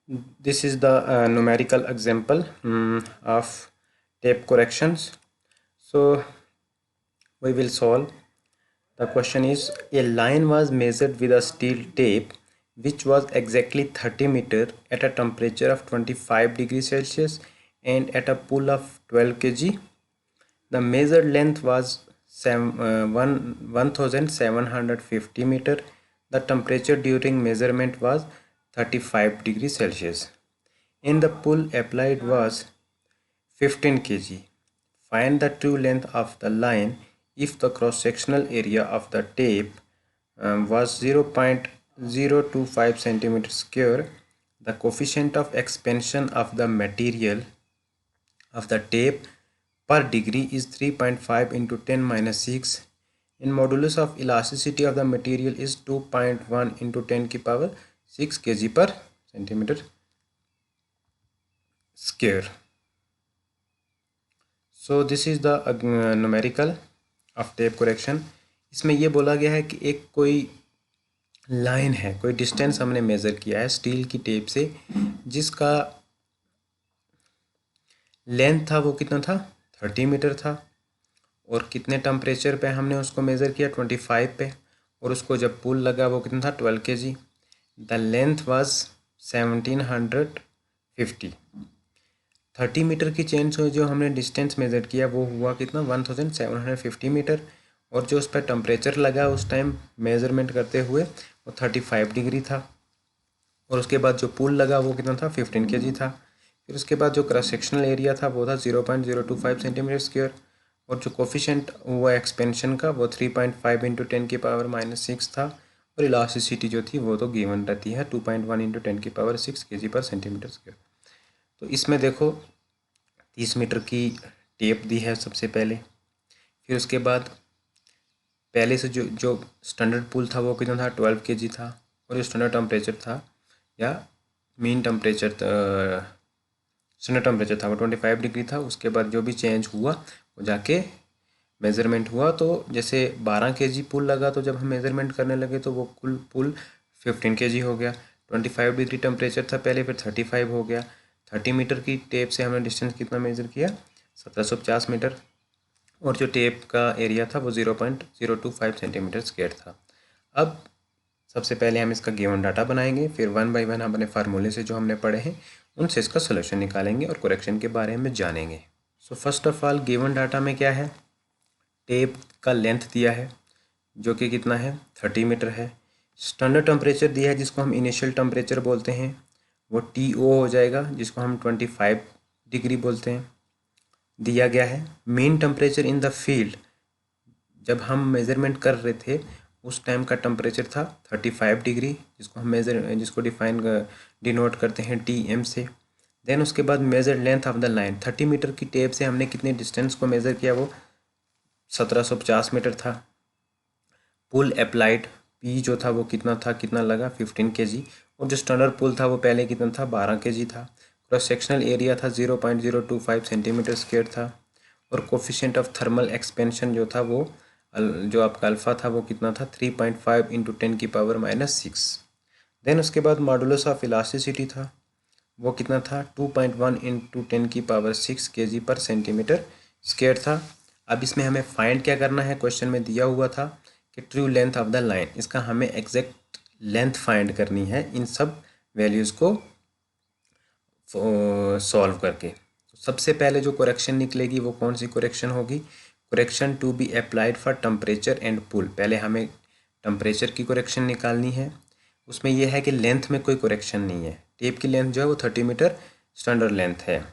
This is the numerical example of tape corrections. So we will solve. The question is, a line was measured with a steel tape which was exactly 30 meter at a temperature of 25 degrees Celsius and at a pull of 12 kg. The measured length was 1750 meter. The temperature during measurement was 35 degrees Celsius. And the pull applied was 15 kg. Find the true length of the line if the cross-sectional area of the tape was 0.025 centimeter square. The coefficient of expansion of the material of the tape per degree is 3.5 into 10 minus 6, and modulus of elasticity of the material is 2.1 into 10 की power 6 kg per centimeter square. So this is the numerical of tape correction. इसमें ये बोला गया है कि एक कोई line है, कोई डिस्टेंस हमने मेज़र किया है स्टील की टेप से, जिसका लेंथ था वो कितना था 30 मीटर था, और कितने टेम्परेचर पे हमने उसको मेज़र किया 25 पे, और उसको जब पुल लगा वो कितना था 12 kg. The length was 1750. 30 metre की चेन से जो हमने डिस्टेंस मेज़र किया वो हुआ कितना 1750 मीटर, और जो उस पर टेम्परेचर लगा उस टाइम मेज़रमेंट करते हुए वो 35 डिग्री था, और उसके बाद जो पुल लगा वो कितना था 15 kg था. फिर उसके बाद जो क्रॉस सेक्शनल एरिया था वो था 0.025 सेंटीमीटर स्क्वायर, और जो कोफिशेंट हुआ एक्सपेंशन का वो 3.5 इंटू 10 की पावर माइनस 6 था, और इलास्टिसिटी जो थी वो तो गिवन रहती है 2.1 इंटू 10 की पावर 6 kg पर सेंटीमीटर स्क्वायर. तो इसमें देखो 30 मीटर की टेप दी है सबसे पहले, फिर उसके बाद पहले से जो स्टैंडर्ड पुल था वो कितना था 12 kg था, और जो स्टैंडर्ड टेम्परेचर था या मीन टेम्परेचर स्टैंडर्ड टेम्परेचर था वो 25 डिग्री था. उसके बाद जो भी चेंज हुआ वो जाके मेज़रमेंट हुआ, तो जैसे 12 kg पुल लगा तो जब हम मेज़रमेंट करने लगे तो वो कुल पुल 15 kg हो गया. 25 डिग्री टेम्परेचर था पहले, फिर 35 हो गया. 30 मीटर की टेप से हमने डिस्टेंस कितना मेज़र किया 1750 मीटर, और जो टेप का एरिया था वो 0.025 सेंटीमीटर स्क्वायर था. अब सबसे पहले हम इसका गिवन डाटा बनाएंगे, फिर वन बाय वन अपने फार्मूले से जो हमने पढ़े हैं उनसे इसका सोल्यूशन निकालेंगे और करेक्शन के बारे में जानेंगे. So first of all given data में क्या है, टेप का लेंथ दिया है जो कि कितना है 30 मीटर है. स्टैंडर्ड टेम्परेचर दिया है जिसको हम इनिशियल टेम्परेचर बोलते हैं, वो TO हो जाएगा जिसको हम 25 डिग्री बोलते हैं, दिया गया है. Mean temperature in the field जब हम मेज़रमेंट कर रहे थे उस टाइम का टेम्परेचर था 35 डिग्री, जिसको डिनोट करते हैं TM से. देन उसके बाद measure length of the line, 30 metre की टेप से हमने कितने डिस्टेंस को मेज़र किया वो 1750 मीटर था. पुल अप्लाइड P जो था वो कितना लगा 15 kg, और जो स्टैंडर्ड पुल था वो पहले कितना था 12 kg था. क्रॉस सेक्शनल एरिया था 0.025 सेंटीमीटर स्क्वायर था, और कोफिशिएंट ऑफ थर्मल एक्सपेंशन जो था वो जो आपका अल्फ़ा था वो कितना था 3.5 इंटू 10 की पावर माइनस 6. देन उसके बाद मॉडुलस ऑफ इलास्टिसिटी था वो कितना था 2.1 इंटू 10 की पावर 6 kg पर सेंटीमीटर स्क्वायर था. अब इसमें हमें फाइंड क्या करना है, क्वेश्चन में दिया हुआ था कि true length of the line, इसका हमें एग्जैक्ट लेंथ फाइंड करनी है इन सब वैल्यूज़ को सॉल्व करके. सबसे पहले जो करेक्शन निकलेगी वो कौन सी करेक्शन होगी, correction to be applied for temperature and pull. पहले हमें टेम्परेचर की करेक्शन निकालनी है, उसमें यह है कि लेंथ में कोई करेक्शन नहीं है, टेप की लेंथ जो है वो 30 मीटर स्टैंडर्ड लेंथ है.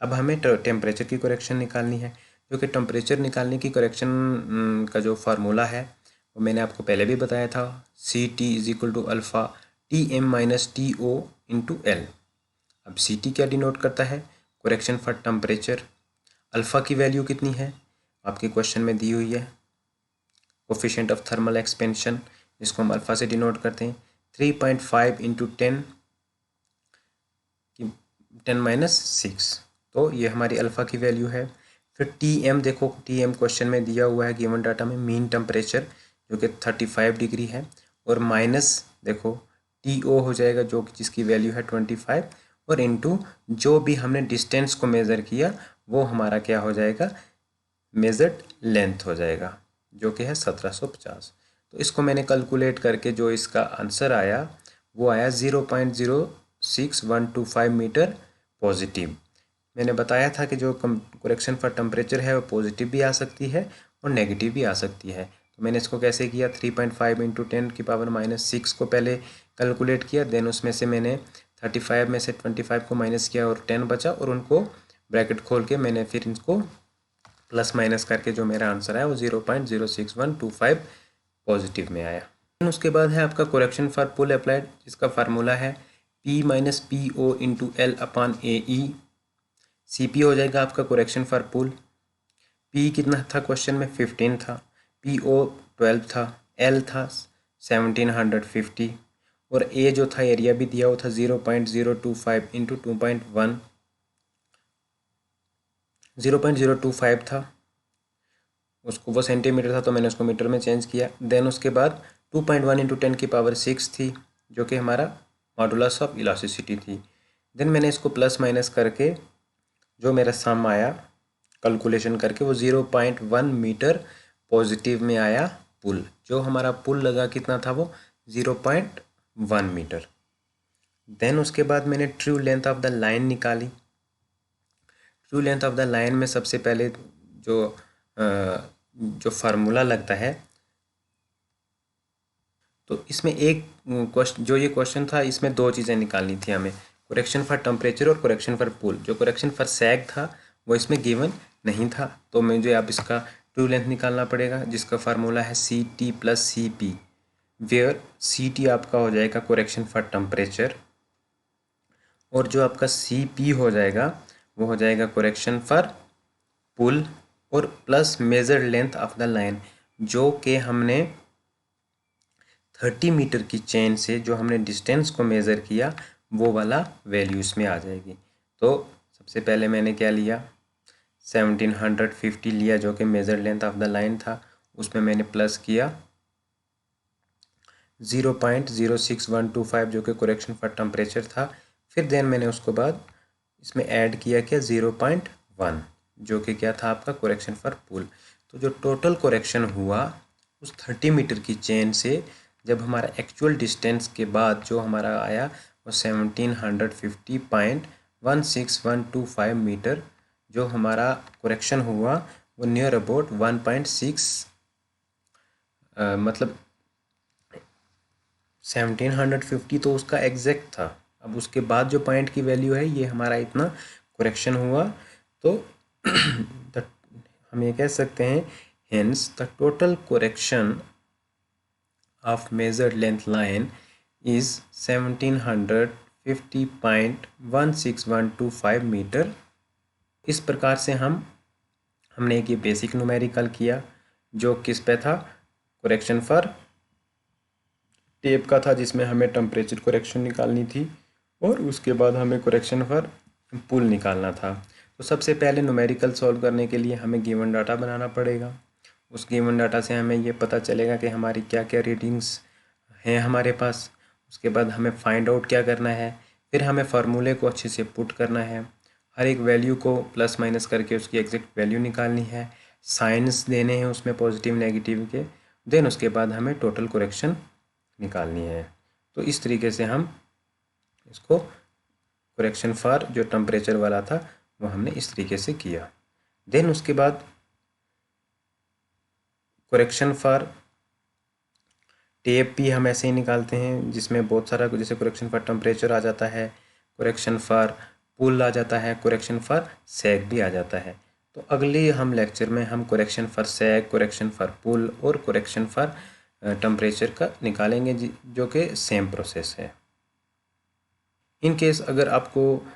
अब हमें टेम्परेचर की करेक्शन निकालनी है, जो कि टेम्परेचर निकालने की करेक्शन का जो फार्मूला है वो मैंने आपको पहले भी बताया था, CT is equal to alpha TM minus TO into L. अब CT क्या डिनोट करता है, करेक्शन फॉर टेम्परेचर. अल्फ़ा की वैल्यू कितनी है आपके क्वेश्चन में दी हुई है, कोफिशिएंट ऑफ थर्मल एक्सपेंशन जिसको हम अल्फ़ा से डिनोट करते हैं 3.5 इंटू 10 माइनस 6, तो ये हमारी अल्फ़ा की वैल्यू है. फिर TM देखो, TM क्वेश्चन में दिया हुआ है गिवन डाटा में मीन टेम्परेचर जो कि 35 डिग्री है, और माइनस देखो TO हो जाएगा जो कि जिसकी वैल्यू है 25 और इनटू जो भी हमने डिस्टेंस को मेज़र किया वो हमारा क्या हो जाएगा, मेजर्ड लेंथ हो जाएगा जो कि है 1750। तो इसको मैंने कैलकुलेट करके जो इसका आंसर आया वो आया 0.06125 मीटर पॉजिटिव। मैंने बताया था कि जो करेक्शन फॉर टेम्परेचर है वो पॉजिटिव भी आ सकती है और नेगेटिव भी आ सकती है। तो मैंने इसको कैसे किया, 3.5 इंटू 10⁻⁶ को पहले कैलकुलेट किया, देन उसमें से मैंने 35 में से 25 को माइनस किया और 10 बचा और उनको ब्रैकेट खोल के मैंने फिर इनको प्लस माइनस करके जो मेरा आंसर आया वो 0.06125 पॉजिटिव में आया। उसके बाद है आपका करेक्शन फॉर पुल अप्लाइड, जिसका फार्मूला है P minus PO into L upon AE। CP हो जाएगा आपका करेक्शन फॉर पुल। P कितना था क्वेश्चन में, 15 था, PO 12 था, L था 1750 और A जो था एरिया भी दिया हुआ था 0.025 इंटू 2.1 0.025 था, उसको वो सेंटीमीटर था तो मैंने उसको मीटर में चेंज किया। देन उसके बाद 2.1 इंटू 10⁶ थी जो कि हमारा मॉडुलस ऑफ इलास्टिसिटी थी। देन मैंने इसको प्लस माइनस करके जो मेरा सम आया कैलकुलेशन करके वो 0.1 मीटर पॉजिटिव में आया पुल। जो हमारा पुल लगा कितना था वो 0.1 मीटर। देन उसके बाद मैंने true length of the line निकाली। True length of the line में सबसे पहले जो फार्मूला लगता है, तो इसमें एक क्वेश्चन, जो ये क्वेश्चन था इसमें दो चीज़ें निकालनी थी हमें, करेक्शन फॉर टेम्परेचर और करेक्शन फॉर पुल। जो करेक्शन फॉर सैग था वो इसमें गिवन नहीं था, तो मुझे अब इसका ट्रू लेंथ निकालना पड़ेगा जिसका फार्मूला है CT plus CP, where CT आपका हो जाएगा करेक्शन फॉर टेम्परेचर और जो आपका CP हो जाएगा वो हो जाएगा करेक्शन फॉर पुल और plus measured length of the line, जो कि हमने 30 मीटर की चेन से जो हमने डिस्टेंस को मेज़र किया वो वाला वैल्यू इसमें आ जाएगी। तो सबसे पहले मैंने क्या लिया, 1750 लिया जो कि major length of the line था, उसमें मैंने प्लस किया 0.06125 जो कि करेक्शन फॉर टेम्परेचर था। फिर देन मैंने उसको बाद इसमें ऐड किया क्या 0.1 जो कि क्या था आपका करेक्शन फॉर पुल। तो जो टोटल करेक्शन हुआ उस 30 मीटर की चेन से जब हमारा एक्चुअल डिस्टेंस के बाद जो हमारा आया वो 1750.16125 मीटर, जो हमारा करेक्शन हुआ वो नियर अबाउट 1.6 मतलब 1750 तो उसका एग्जैक्ट था। अब उसके बाद जो पॉइंट की वैल्यू है ये हमारा इतना करेक्शन हुआ, तो हम ये कह सकते हैं hence the total correction of measured length line is 1750.16125 metre. इस प्रकार से हमने एक ये बेसिक न्यूमेरिकल किया जो किस पे था, करेक्शन फॉर टेप का था जिसमें हमें टेम्परेचर करेक्शन निकालनी थी और उसके बाद हमें करेक्शन फॉर पुल निकालना था। तो सबसे पहले न्यूमेरिकल सॉल्व करने के लिए हमें गिवन डाटा बनाना पड़ेगा। उस गिवन डाटा से हमें ये पता चलेगा कि हमारी क्या क्या रीडिंग्स हैं हमारे पास। उसके बाद हमें फाइंड आउट क्या करना है, फिर हमें फार्मूले को अच्छे से पुट करना है, हर एक वैल्यू को प्लस माइनस करके उसकी एग्जैक्ट वैल्यू निकालनी है, साइंस देने हैं उसमें पॉजिटिव नेगेटिव के, देन उसके बाद हमें टोटल करेक्शन निकालनी है। तो इस तरीके से हम इसको करेक्शन फॉर जो टेम्परेचर वाला था वो हमने इस तरीके से किया। देन उसके बाद करेक्शन फॉर टेप भी हम ऐसे ही निकालते हैं जिसमें बहुत सारा, जैसे करेक्शन फॉर टेम्परेचर आ जाता है, करेक्शन फॉर पुल आ जाता है, करेक्शन फॉर सैग भी आ जाता है। तो अगले हम लेक्चर में हम correction for sag, correction for pull और करेक्शन फॉर टेम्परेचर का निकालेंगे जो कि सेम प्रोसेस है। इन केस अगर आपको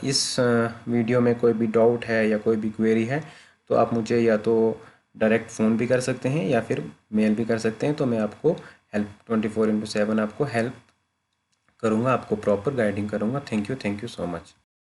इस वीडियो में कोई भी डाउट है या कोई भी क्वेरी है तो आप मुझे या तो डायरेक्ट फ़ोन भी कर सकते हैं या फिर मेल भी कर सकते हैं, तो मैं आपको हेल्प 24/7 आपको हेल्प करूँगा, आपको प्रॉपर गाइडिंग करूँगा। Thank you so much.